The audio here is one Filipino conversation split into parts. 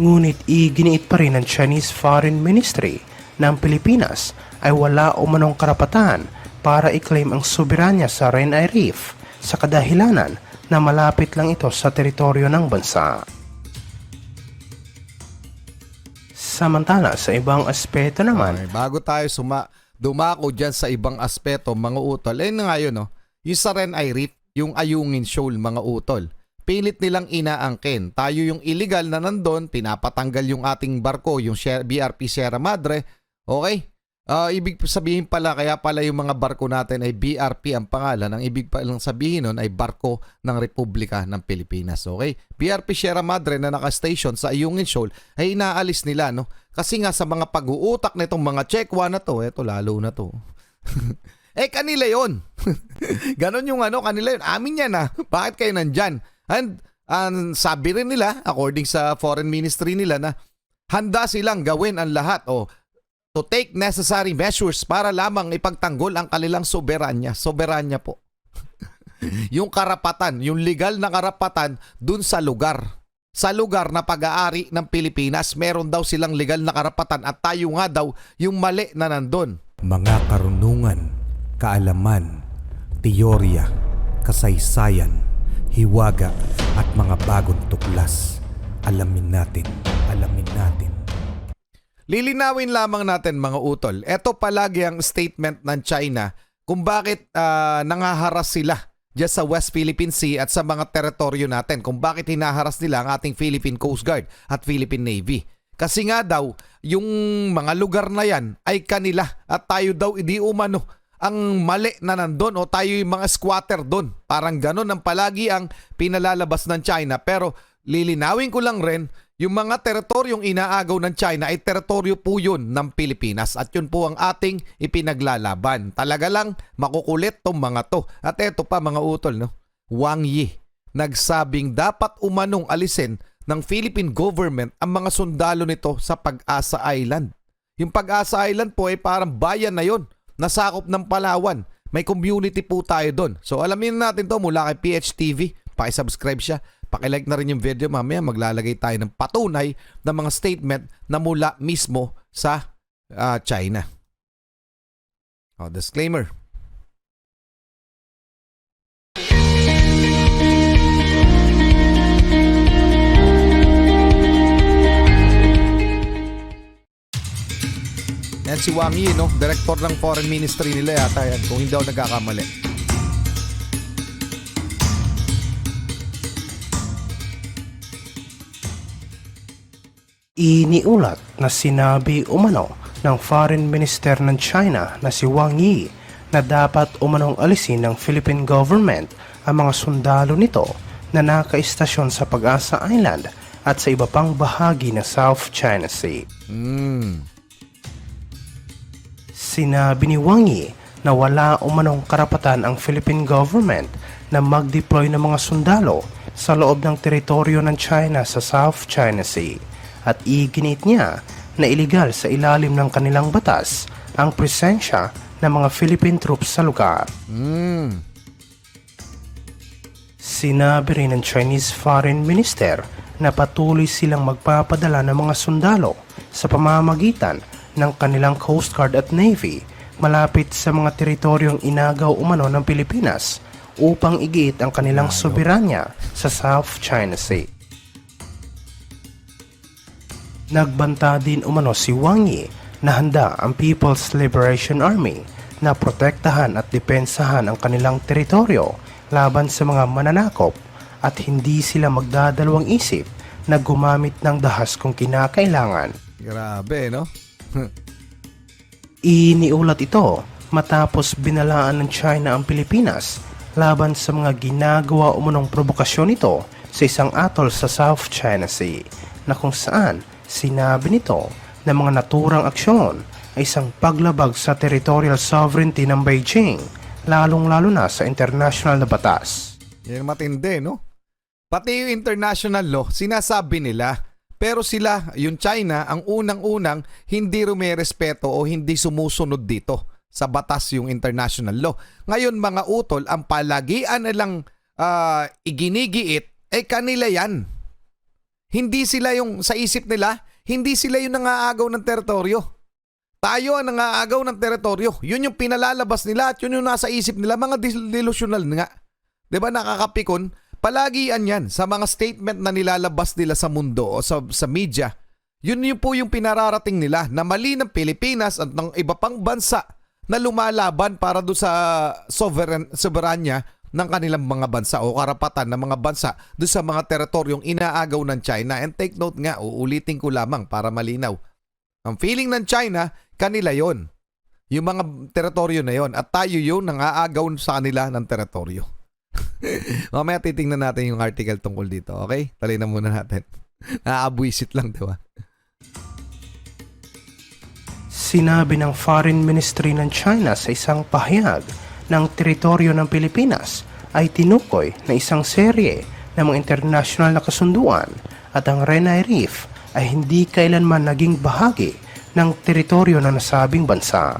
Ngunit iginiit pa rin ng Chinese Foreign Ministry na ang Pilipinas ay wala umanong karapatan para i-claim ang soberanya sa Renai Reef sa kadahilanan na malapit lang ito sa teritoryo ng bansa. Samantala sa ibang aspeto naman, Okay, bago tayo dumako dyan sa ibang aspeto, mga utol, ayun na nga yun, no? Yung sa Renai Reef, yung Ayungin Shoal, mga utol, pilit nilang inaangkin. Tayo yung illegal na nandun, pinapatanggal yung ating barko, yung BRP Sierra Madre, okay? Ibig sabihin pala, kaya pala yung mga barko natin ay BRP ang pangalan. Ang ibig palang sabihin nun ay barko ng Republika ng Pilipinas. Okay? BRP Sierra Madre na nakastation sa Ayungin Shoal ay inaalis nila, no? Kasi nga sa mga pag-uutak nitong mga Chekwa na to, eto lalo na to. Kanila yon. Ganon yung kanila yun. Amin yan Bakit kayo nandyan? And sabi rin nila, according sa foreign ministry nila, na handa silang gawin ang lahat to take necessary measures para lamang ipagtanggol ang kanilang soberanya. Soberanya po. Yung karapatan, yung legal na karapatan dun sa lugar. Sa lugar na pag-aari ng Pilipinas, meron daw silang legal na karapatan at tayo nga daw yung mali na nandun. Mga karunungan, kaalaman, teorya, kasaysayan, hiwaga at mga bagong tuklas. Alamin natin. Lilinawin lamang natin, mga utol. Ito palagi ang statement ng China kung bakit nangaharas sila dyan sa West Philippine Sea at sa mga teritoryo natin. Kung bakit hinaharas nila ang ating Philippine Coast Guard at Philippine Navy. Kasi nga daw, yung mga lugar na yan ay kanila at tayo daw hindi umano ang mali na nandun o tayo yung mga squatter doon. Parang ganun ang palagi ang pinalalabas ng China. Pero lilinawin ko lang rin, yung mga teritoryong inaagaw ng China ay teritoryo po yun ng Pilipinas at yun po ang ating ipinaglalaban. Talaga lang makukulit tong mga to. At eto pa, mga utol, no? Wang Yi nagsabing dapat umanong alisin ng Philippine government ang mga sundalo nito sa Pag-asa Island. Yung Pag-asa Island po ay parang bayan na yon, nasakop ng Palawan. May community po tayo doon. So alamin natin to mula kay PHTV. Paki-subscribe siya. Paki-like na rin yung video. Mamaya maglalagay tayo ng patunay ng mga statement na mula mismo sa China. Disclaimer. Yan si Wang Yi, no? Director ng Foreign Ministry nila yata yan, kung hindi ako nagkakamali. iniulat na sinabi umano ng Foreign Minister ng China na si Wang Yi na dapat umanong alisin ng Philippine government ang mga sundalo nito na nakaistasyon sa Pag-asa Island at sa iba pang bahagi ng South China Sea. Sinabi ni Wang Yi na wala umanong karapatan ang Philippine government na mag-deploy ng mga sundalo sa loob ng teritoryo ng China sa South China Sea at iginit niya na iligal sa ilalim ng kanilang batas ang presensya ng mga Philippine troops sa lugar. Sinabi rin ng Chinese Foreign Minister na patuloy silang magpapadala ng mga sundalo sa pamamagitan ng kanilang Coast Guard at Navy malapit sa mga teritoryong inagaw umano ng Pilipinas upang igiit ang kanilang soberanya sa South China Sea. Nagbanta din umano si Wang Yi na handa ang People's Liberation Army na protektahan at depensahan ang kanilang teritoryo laban sa mga mananakop at hindi sila magdadalawang isip na gumamit ng dahas kung kinakailangan. Grabe, no? Iniulat ito matapos binalaan ng China ang Pilipinas laban sa mga ginagawa umunong provokasyon nito sa isang atol sa South China Sea na kung saan sinabi nito na mga naturang aksyon ay isang paglabag sa territorial sovereignty ng Beijing, lalong-lalo na sa international na batas. Yan matindi, no? Pati yung international law, sinasabi nila, pero sila, yung China, ang unang-unang hindi rumerespeto o hindi sumusunod dito sa batas yung international law. Ngayon, mga utol, ang palagian nilang iginigiit, kanila yan. Hindi sila yung sa isip nila, hindi sila yung nangaagaw ng teritoryo. Tayo ang nangaagaw ng teritoryo. Yun yung pinalalabas nila at yun yung nasa isip nila. Mga delusional nga. 'Di ba nakakapikon? Palagian yan sa mga statement na nilalabas nila sa mundo o sa media. Yun yung po yung pinararating nila na mali ng Pilipinas at ng iba pang bansa na lumalaban para doon sa soberanya ng kanilang mga bansa o karapatan ng mga bansa doon sa mga teritoryong inaagaw ng China. And take note nga, uulitin ko lamang para malinaw. Ang feeling ng China, kanila yon. Yung mga teritoryo na yon at tayo yung nangaagaw sa kanila ng teritoryo. Mamaya titingnan natin yung article tungkol dito, okay? Talay na muna natin. Naaabwisit lang, diba? Sinabi ng Foreign Ministry ng China sa isang pahayag ng teritoryo ng Pilipinas ay tinukoy na isang serye ng mga international na kasunduan at ang Renai Reef ay hindi kailanman naging bahagi ng teritoryo ng nasabing bansa.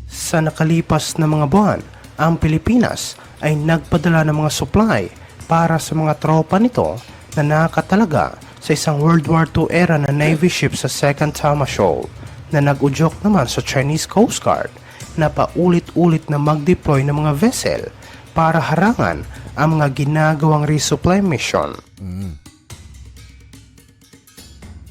Sa nakalipas na mga buwan, ang Pilipinas ay nagpadala ng mga supply para sa mga tropa nito na nakatalaga sa isang World War II era na Navy ship sa Second Tama Shoal na nag-udyok naman sa Chinese Coast Guard na paulit-ulit na mag-deploy ng mga vessel para harangan ang mga ginagawang resupply mission.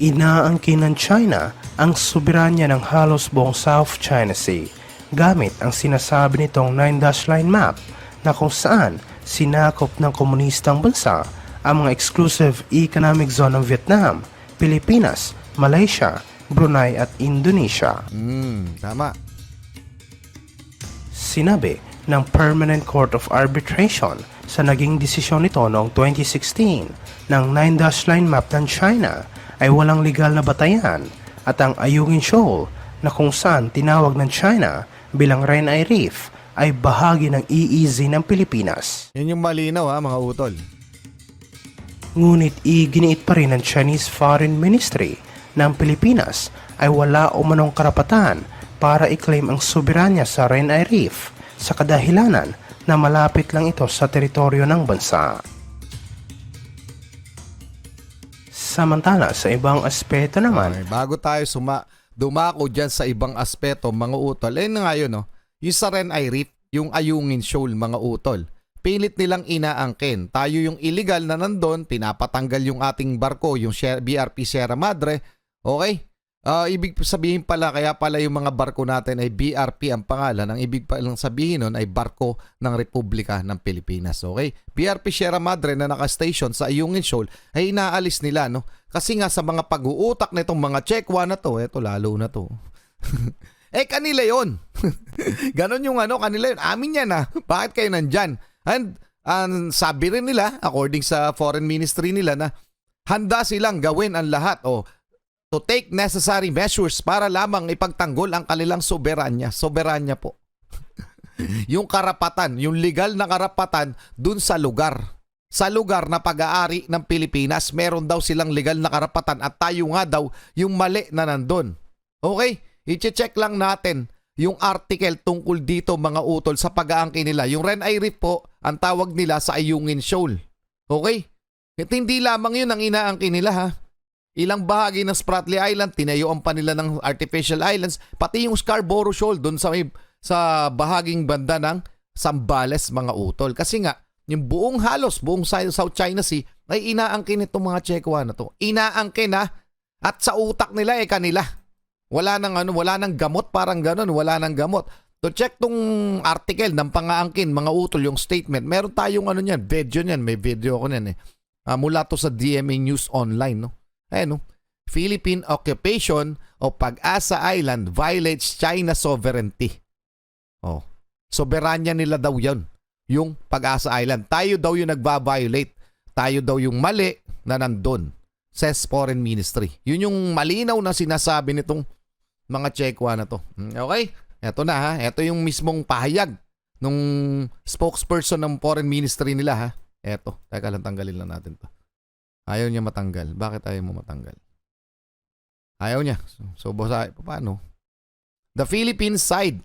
Inaangkin ng China ang soberanya ng halos buong South China Sea gamit ang sinasabi nitong 9-line map na kung saan sinakop ng komunistang bansa ang mga exclusive economic zone ng Vietnam, Pilipinas, Malaysia, Brunei at Indonesia. Tama. Sinabi ng Permanent Court of Arbitration sa naging desisyon nito noong 2016 ng 9-line map ng China ay walang legal na batayan at ang Ayungin Shoal na kung saan tinawag ng China bilang Renai Reef ay bahagi ng EEZ ng Pilipinas. Yan yung malinaw mga utol. Ngunit iginiit pa rin ng Chinese Foreign Ministry ng Pilipinas ay wala umanong karapatan para i-claim ang soberanya sa Renai Reef sa kadahilanan na malapit lang ito sa teritoryo ng bansa. Samantala sa ibang aspeto naman, Okay, bago tayo dumako dyan sa ibang aspeto mga utol, na nga yun, yung sa Renai Reef, yung Ayungin Shoal mga utol, pilit nilang inaangkin. Tayo yung illegal na nandun, pinapatanggal yung ating barko, yung BRP Sierra Madre. Okay? Ibig sabihin pala, kaya pala yung mga barko natin ay BRP ang pangalan. Ang ibig palang sabihin nun ay barko ng Republika ng Pilipinas. Okay? BRP Sierra Madre na nakastation sa Ayungin Shoal ay inaalis nila, no? Kasi nga sa mga pag-uutak nitong mga Chekwa na to, eto lalo na to. Kanila yon. Ganon yung kanila yun. Amin yan Bakit kayo nandyan? And sabi rin nila, according sa foreign ministry nila, na handa silang gawin ang lahat to take necessary measures para lamang ipagtanggol ang kanilang soberanya. Soberanya po. Yung karapatan, yung legal na karapatan dun sa lugar. Sa lugar na pag-aari ng Pilipinas, meron daw silang legal na karapatan at tayo nga daw yung mali na nandun. Okay? I-check lang natin yung article tungkol dito mga utol sa pag-aangkin nila. Yung Renai Reef po, ang tawag nila sa Ayungin Shoal. Okay? At hindi lamang yun ang inaangkin nila Ilang bahagi ng Spratly Island, tinayuan pa nila ng artificial islands, pati yung Scarborough Shoal doon sa bahaging banda ng Zambales mga utol. Kasi nga, yung buong South China Sea ay inaangkin itong mga Chekwa na to. Inaangkin at sa utak nila kanila. Wala nang gamot, parang ganon, wala nang gamot. To check tong article ng pangaangkin, mga utol, yung statement. Meron tayong video niyan, may video ko niyan mula to sa DMA News Online, no. Philippine occupation o Pag-asa Island violates China sovereignty. Soberanya nila daw 'yon, yung Pag-asa Island. Tayo daw yung nagba-violate. Tayo daw yung mali na nandun, says Foreign Ministry. Yun yung malinaw na sinasabi nitong mga Chekwa na to. Okay? Eto na Eto yung mismong pahayag nung spokesperson ng Foreign Ministry nila Eto. Teka lang, tanggalin lang natin to. Ayaw niya matanggal. Bakit ayaw mo matanggal? Ayaw niya. So paano? The Philippine side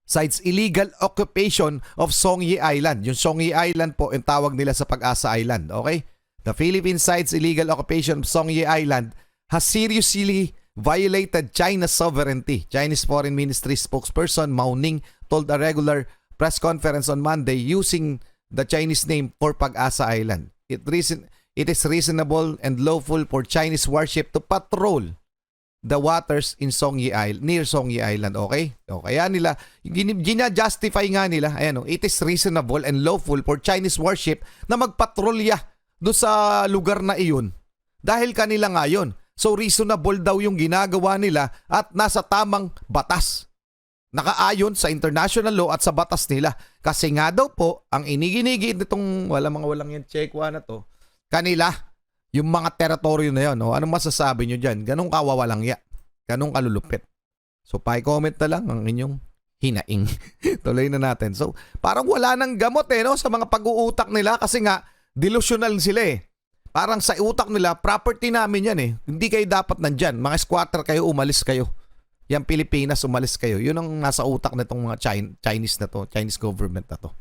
Side's illegal occupation of Songye Island. Yung Songye Island po, yung tawag nila sa Pag-asa Island. Okay? The Philippine side's illegal occupation of Songye Island has seriously violated China's sovereignty. Chinese Foreign Ministry spokesperson Mao Ning told a regular press conference on Monday using the Chinese name for Pag-asa Island. It is reasonable and lawful for Chinese warship to patrol the waters in Songye Island, near Songye Island, okay? O, kaya nila, gina-justify nga nila, ayan, it is reasonable and lawful for Chinese warship na magpatrolya doon sa lugar na iyon dahil kanila nga yun. So reasonable daw yung ginagawa nila at nasa tamang batas. Nakaayon sa international law at sa batas nila. Kasi nga daw po, ang iniginigi nitong walang yan checkwa na to, kanila, yung mga teritoryo na yun, anong masasabi nyo dyan? Ganong kawawalang ya. Ganong kalulupit. So, pa-comment na lang ang inyong hinaing. Tuloy na natin. So, parang wala nang gamot sa mga pag-uutak nila kasi nga, delusional sila Parang sa utak nila, property namin yan Hindi kayo dapat nandyan. Mga squatter kayo, umalis kayo. Yan Pilipinas, umalis kayo. Yun ang nasa utak nitong mga Chinese na to, Chinese government na to.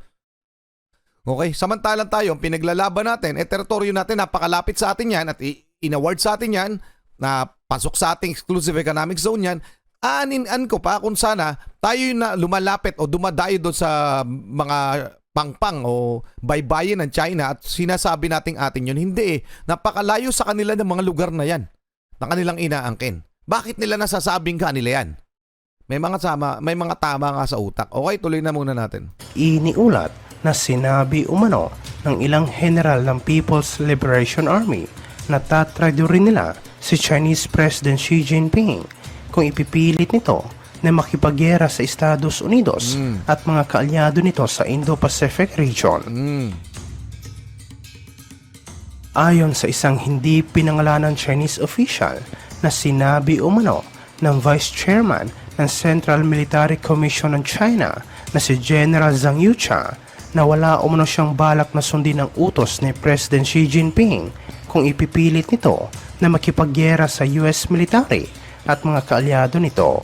Okay, samantalang tayo, ang pinaglalaban natin, teritoryo natin, napakalapit sa atin yan at in-award sa atin yan, na pasok sa ating exclusive economic zone yan, aanin-an ko pa kung sana tayo na lumalapit o dumadayo doon sa mga pangpang o baybayin ng China at sinasabi nating atin yun. Hindi napakalayo sa kanila ng mga lugar na yan na kanilang inaangkin. Bakit nila nasasabing kanila yan? May mga tama nga sa utak. Okay, tuloy na muna natin. Iniulat na sinabi umano ng ilang general ng People's Liberation Army na tatradurin nila si Chinese President Xi Jinping kung ipipilit nito na makipagyera sa Estados Unidos at mga kaalyado nito sa Indo-Pacific region. Ayon sa isang hindi pinangalanan Chinese official na sinabi umano ng Vice Chairman ng Central Military Commission ng China na si General Zhang Yucha na wala umano siyang balak na sundin ang utos ni President Xi Jinping kung ipipilit nito na makipagyera sa US military at mga kaalyado nito.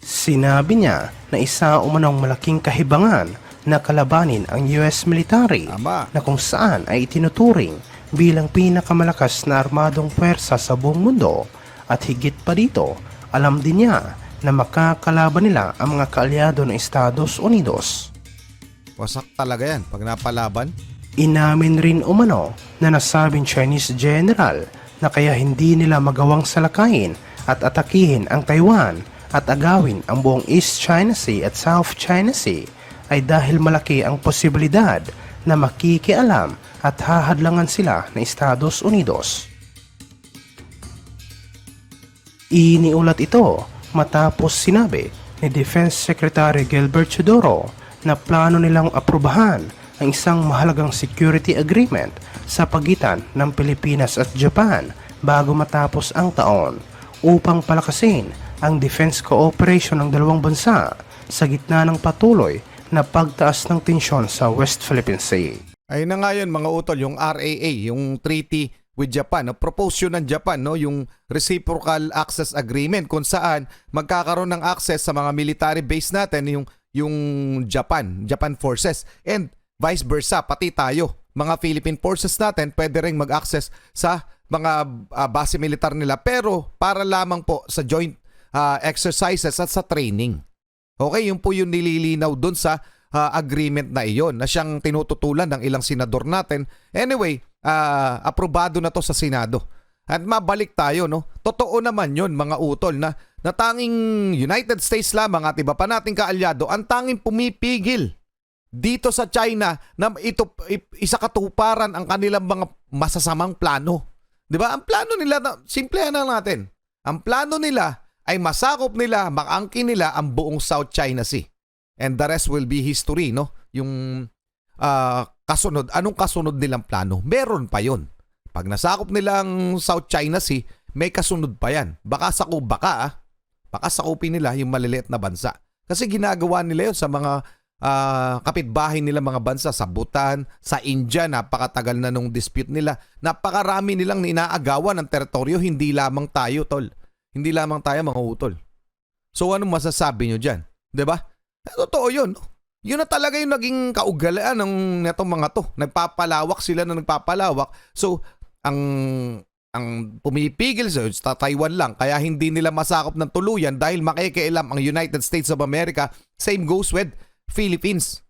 Sinabi niya na isa umanong malaking kahibangan na kalabanin ang US military na kung saan ay itinuturing bilang pinakamalakas na armadong puwersa sa buong mundo at higit pa dito, alam din niya na makakalaban nila ang mga kaalyado ng Estados Unidos. Wasak talaga yan pag napalaban. Inamin rin umano na nasabing Chinese general na kaya hindi nila magawang salakayin at atakihin ang Taiwan at agawin ang buong East China Sea at South China Sea ay dahil malaki ang posibilidad na makikialam at hahadlangan sila ng Estados Unidos. Iniulat ito matapos sinabi ni Defense Secretary Gilbert Chodoro na plano nilang aprubahan ang isang mahalagang security agreement sa pagitan ng Pilipinas at Japan bago matapos ang taon upang palakasin ang defense cooperation ng dalawang bansa sa gitna ng patuloy na pagtaas ng tensyon sa West Philippine Sea. Ayun na nga yun mga utol, yung RAA, yung treaty with Japan. Propose yun ng Japan, yung Reciprocal Access Agreement kung saan magkakaroon ng access sa mga military base natin, yung Japan forces. And vice versa, pati tayo, mga Philippine forces natin, pwede rin mag-access sa mga base militar nila. Pero para lamang po sa joint exercises at sa training. Okay, yun po yung nililinaw dun sa agreement na iyon na siyang tinututulan ng ilang senador natin. Anyway, aprobado na to sa Senado. At mabalik tayo, Totoo naman yun, mga utol, na tanging United States lamang at iba pa nating kaalyado ang tanging pumipigil dito sa China na ito isakatuparan ang kanilang mga masasamang plano. 'Di ba? Ang plano nila, simplehan na natin. Ang plano nila ay masakop nila, makangkin nila ang buong South China Sea. And the rest will be history, Yung kasunod, anong kasunod nilang plano? Meron pa yon. Pag nasakop nila ang South China Sea, may kasunod pa yan. Baka sakupin nila yung maliliit na bansa. Kasi ginagawa nila yun sa mga kapitbahay nila mga bansa, sa Bhutan, sa India, napakatagal na nung dispute nila. Napakarami nilang inaagawan ng teritoryo, hindi lamang tayo, tol. Hindi lamang tayo, mga utol. So ano masasabi nyo dyan? 'Di ba? Totoo yun. Yun na talaga yung naging kaugalaan ng netong mga to. Nagpapalawak sila na nagpapalawak. So, ang pumipigil sa Taiwan lang, kaya hindi nila masakop ng tuluyan dahil makikialam ang United States of America. Same goes with Philippines.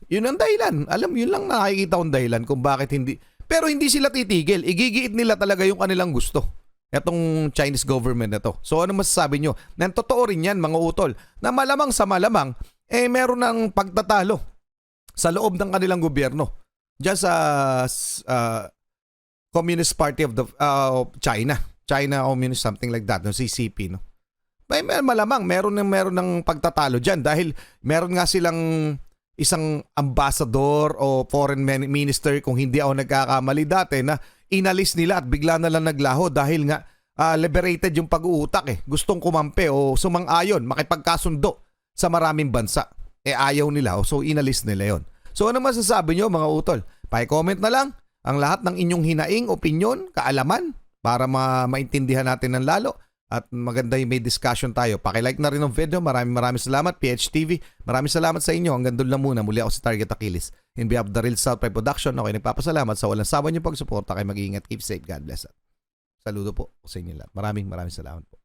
Yun ang dahilan. Yun lang nakikita kong dahilan kung bakit hindi. Pero hindi sila titigil. Igigiit nila talaga yung kanilang gusto. Etong Chinese government na to. So ano masasabi nyo? Nang totoo rin yan mga utol, na malamang sa malamang, meron ng pagtatalo sa loob ng kanilang gobyerno. Diyan sa Communist Party of the China. China Communist, something like that, no? CCP, no? Malamang meron ng pagtatalo diyan dahil meron nga silang isang ambassador o foreign minister, kung hindi ako nagkakamali dati, na inalis nila at bigla na lang naglaho dahil nga liberated yung pag-uutak Gustong kumampi o sumang-ayon, makipagkasundo sa maraming bansa. Ayaw nila, so inalis nila yon. So ano masasabi nyo mga utol? Pa-comment na lang ang lahat ng inyong hinaing, opinyon, kaalaman para maintindihan natin ng lalo at maganda yung may discussion tayo. Paki-like na rin ng video. Maraming salamat PHTV. Maraming salamat sa inyo. Hanggang doon lang muna. Muli ako si Target Achilles. In behalf of the Real South Pride Production, ako'y nagpapasalamat sa walang sawa niyong pagsuporta. Kayo mag-iingat. Keep safe. God bless. Saludo po sa inyo lahat. Maraming salamat po.